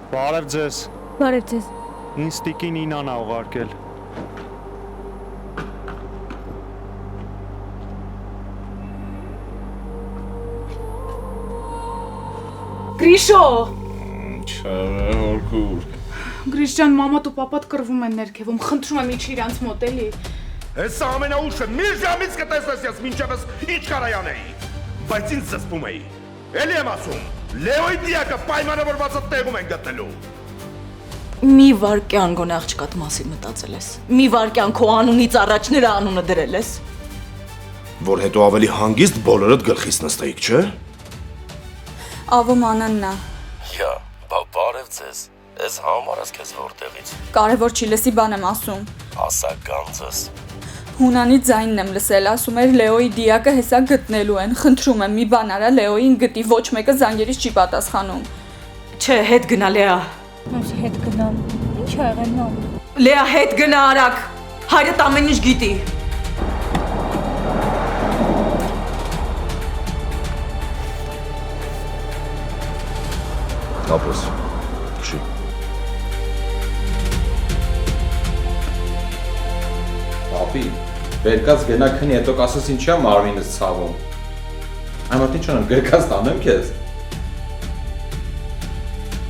Բարև ձեզ։ Բարև ձեզ։ Ինձ տիկին Ինան ա ուղարկել։ Գրիշո։ Չարորքուր։ Գրիշ ջան, մամատ ու պապատ կռվում են ներքևում, խնդրում եմ իջի իրանց մոտ էլի։ Հեսա ամենաուշը մի ժամից կտեսնես ես մինչևս ինչ կարայանեի, բայց ինձ զսպում էի։ Էլի եմ ասում, Լեոյի դիակը պայմանավորված տեղում են գտնելու։ Մի վարկյան գոնե աղջկատ մասին մտածել ես։ Մի վարկյան քո անունից առաջ նրա անունը դրել ես։ Որ հետո ավելի հանգիստ բոլորդ գլխից նստեիք, չէ։ Ավոմ Անանն է։ Յա, բա բարև ձեզ։ Ես համարած քեզ որտեղից։ Կարևոր չի լսի բան եմ ասում։ Ասա գանձս։ Հունանի ձայնն եմ լսել, ասում էր Լեոյի դիակը հեսա գտնելու են։ Խնդրում եմ մի բան արա, Լեոյին գտի, ոչ մեկը զանգերից չի պատասխանում։ Չէ, հետ գնա Լեա։ Մամսի հետ գնամ։ Ինչ ա եղել մամ։ Լեա հետ գնա արագ։ Հայրդ ամեն ինչ գիտի։ Ապրես։ Քշի։ Պապի, վերկած գնա քնի, հետո կասես ինչի՞ է Մարվինս ցավում։ Այմատ ինչ անեմ, գրկած տանեմ քեզ։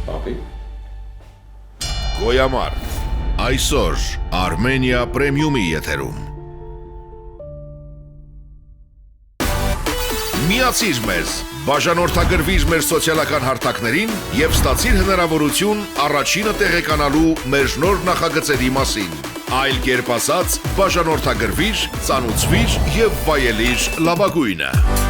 Պապի։ Գոյամարտ, այսօր Armenia Premium-ի եթերում։ Միացիր մեզ, բաժանորդագրվիր մեր սոցիալական հարթակներին և ստացիր հնարավորություն առաջինը տեղեկանալու մեր նոր նախագծերի մասին։ Այլ կերպ ասած, բաժանորդագրվիր, ծանուցվիր և վայելիր լավագույնը։